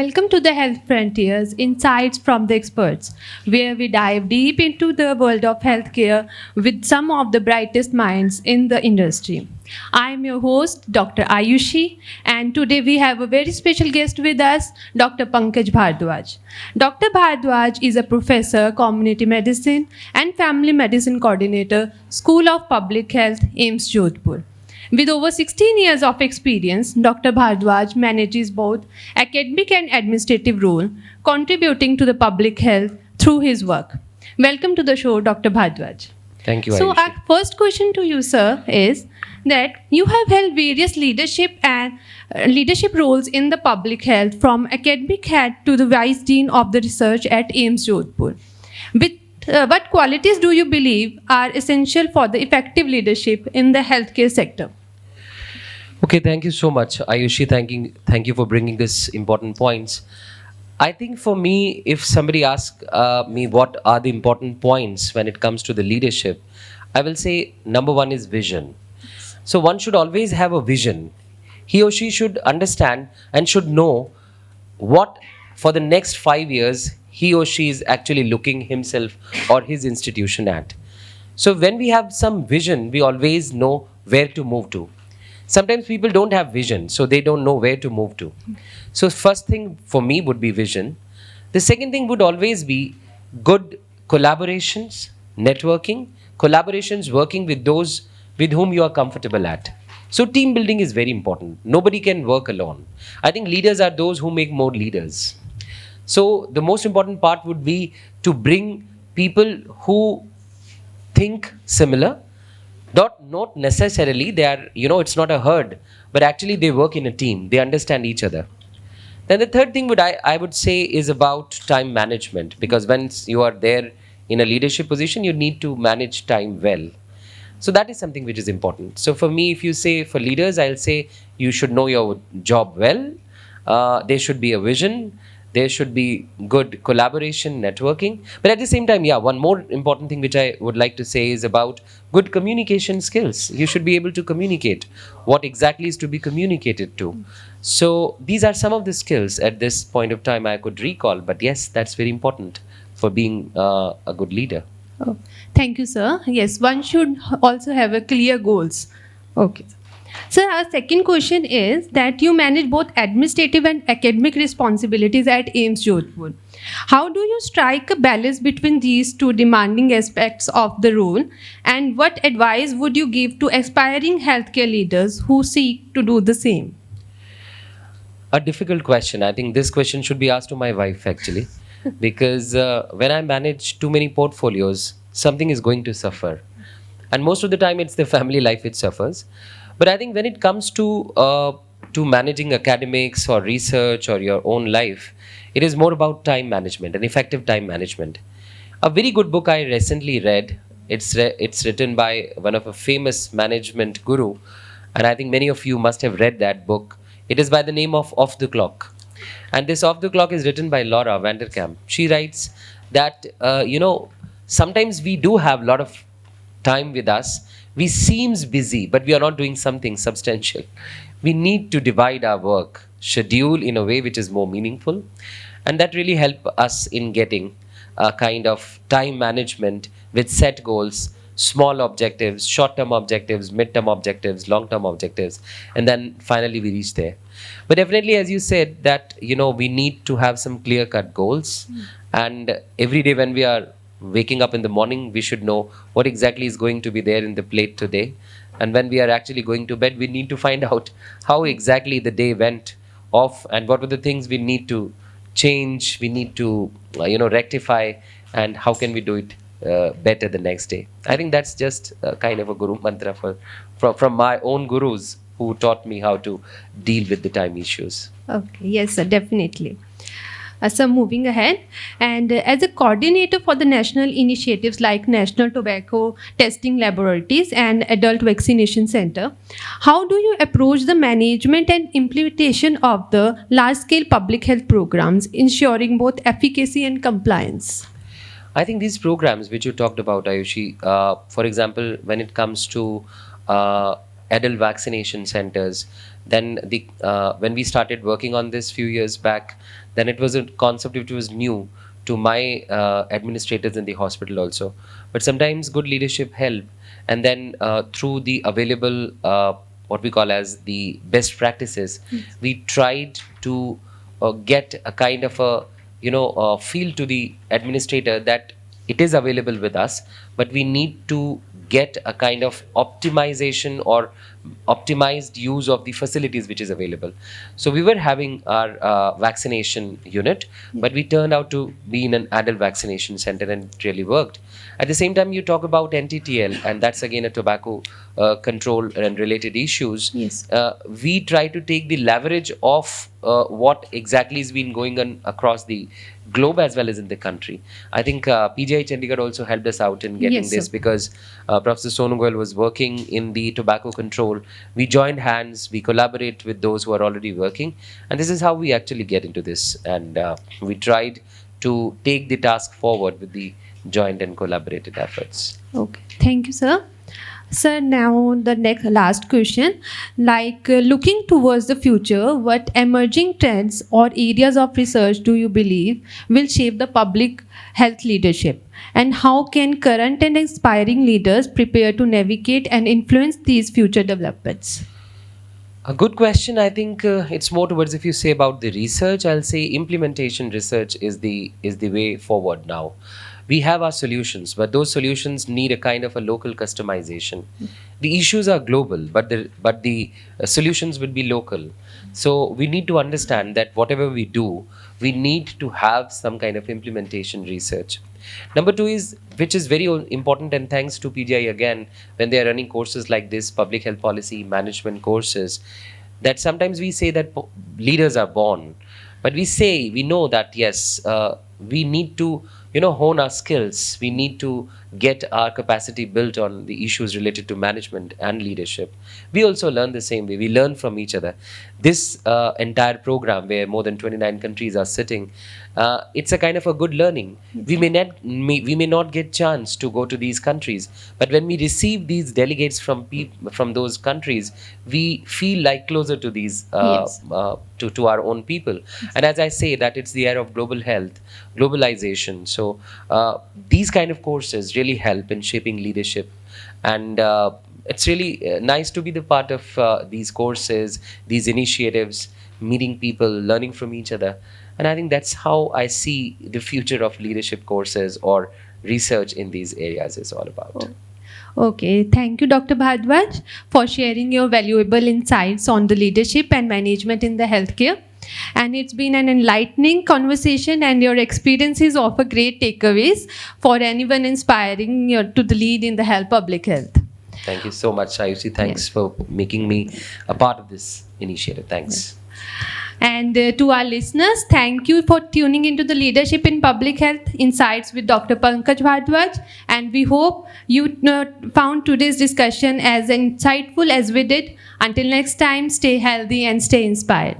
Welcome to the Health Frontiers, Insights from the Experts, where we dive deep into the world of healthcare with some of the brightest minds in the industry. I am your host, Dr. Ayushi, and today we have a very special guest with us, Dr. Pankaj Bhardwaj. Dr. Bhardwaj is a professor, community medicine and family medicine coordinator, School of Public Health, AIIMS Jodhpur. With over 16 years of experience, Dr. Bhardwaj manages both academic and administrative role, contributing to the public health through his work. Welcome to the show, Dr. Bhardwaj. Thank you, So, Ayushi. our first question to you, sir, is that you have held various leadership roles in the public health, from academic head to the vice dean of the research at AIIMS Jodhpur. What qualities do you believe are essential for the effective leadership in the healthcare sector? Okay, thank you so much, Ayushi. Thank you for bringing this important points. I think for me, if somebody asks me what are the important points when it comes to the leadership, I will say number one is vision. So one should always have a vision. He or she should understand and should know what for the next 5 years he or she is actually looking himself or his institution at. So when we have some vision, we always know where to move to. Sometimes people don't have vision, so they don't know where to move to. So first thing for me would be vision. The second thing would always be good collaborations, networking, collaborations working with those with whom you are comfortable at. So team building is very important. Nobody can work alone. I think leaders are those who make more leaders. So the most important part would be to bring people who think similar. Not necessarily they are, it's not a herd, but actually they work in a team. They understand each other. Then the third thing I would say is about time management, because once you are there in a leadership position, you need to manage time well. So that is something which is important. So for me, if you say for leaders, I'll say you should know your job well. There should be a vision. There should be good collaboration, networking. But at the same time, one more important thing which I would like to say is about good communication skills. You should be able to communicate what exactly is to be communicated to. So these are some of the skills at this point of time I could recall. But yes, that's very important for being a good leader. Oh, thank you, sir. Yes, one should also have a clear goals. Okay. So our second question is that you manage both administrative and academic responsibilities at AIIMS Jodhpur. How do you strike a balance between these two demanding aspects of the role, and what advice would you give to aspiring healthcare leaders who seek to do the same? A difficult question. I think this question should be asked to my wife actually, because when I manage too many portfolios, something is going to suffer. And most of the time it's the family life it suffers. But I think when it comes to managing academics or research or your own life, it is more about time management and effective time management. A very good book I recently read, it's written by one of a famous management guru, and I think many of you must have read that book. It is by the name of Off the Clock. And this Off the Clock is written by Laura Vanderkam. She writes that, sometimes we do have a lot of time with us. We seems busy, but we are not doing something substantial. We need to divide our work, schedule in a way which is more meaningful, and that really help us in getting a kind of time management with set goals, small objectives, short-term objectives, mid-term objectives, long-term objectives, and then finally we reach there. But definitely, as you said, that we need to have some clear-cut goals, and every day when we are waking up in the morning, we should know what exactly is going to be there in the plate today. And when we are actually going to bed, we need to find out how exactly the day went off and what were the things we need to change, we need to rectify, and how can we do it better the next day. I think that's just kind of a guru mantra from my own gurus who taught me how to deal with the time issues. Okay, yes, sir, definitely. So moving ahead, and as a coordinator for the national initiatives like National Tobacco Testing Laboratories and Adult Vaccination Center, how do you approach the management and implementation of the large-scale public health programs, ensuring both efficacy and compliance? I think these programs which you talked about, Ayushi, for example, when it comes to adult vaccination centers, Then when we started working on this few years back, then it was a concept which was new to my administrators in the hospital also. But sometimes good leadership help, and then through the available what we call as the best practices, we tried to get a kind of a feel to the administrator that it is available with us, but we need to get a kind of optimization or optimized use of the facilities which is available. So we were having our vaccination unit, but we turned out to be in an adult vaccination center, and it really worked. At the same time, you talk about NTTL, and that's again a tobacco control and related issues. Yes. We try to take the leverage of what exactly has been going on across the globe as well as in the country. I think PGI Chandigarh also helped us out in getting Yes, this, sir. because Professor Sonu Goyal was working in the tobacco control. We joined hands, we collaborate with those who are already working, and this is how we actually get into this. And we tried to take the task forward with the joint and collaborated efforts. Okay. Thank you, sir. Sir, now the next last question. Looking towards the future, what emerging trends or areas of research do you believe will shape the public health leadership? And how can current and aspiring leaders prepare to navigate and influence these future developments? A good question. I think it's more towards, if you say about the research, I'll say implementation research is the way forward now. We have our solutions, but those solutions need a kind of a local customization. The issues are global, but the solutions will be local. So we need to understand that whatever we do, we need to have some kind of implementation research. Number two is, which is very important, and thanks to PGI again, when they are running courses like this, public health policy management courses, that sometimes we say that leaders are born, but we know that yes, we need to hone our skills. We need to get our capacity built on the issues related to management and leadership. We also learn the same way. We learn from each other. This entire program, where more than 29 countries are sitting, it's a kind of a good learning. We may not get chance to go to these countries, but when we receive these delegates from those countries, we feel like closer to these Yes. to our own people. And as I say, that it's the era of global health, globalization. So these kind of courses really help in shaping leadership, and it's really nice to be the part of these courses, these initiatives, meeting people, learning from each other. And I think that's how I see the future of leadership courses or research in these areas is all about. Okay, thank you, Dr. Bhardwaj, for sharing your valuable insights on the leadership and management in the healthcare. And it's been an enlightening conversation, and your experiences offer great takeaways for anyone inspiring to the lead in the public health. Thank you so much, Ayushi. Thanks for making me a part of this initiative. Thanks. And to our listeners, thank you for tuning into the Leadership in Public Health Insights with Dr. Pankaj Bhardwaj. And we hope you found today's discussion as insightful as we did. Until next time, stay healthy and stay inspired.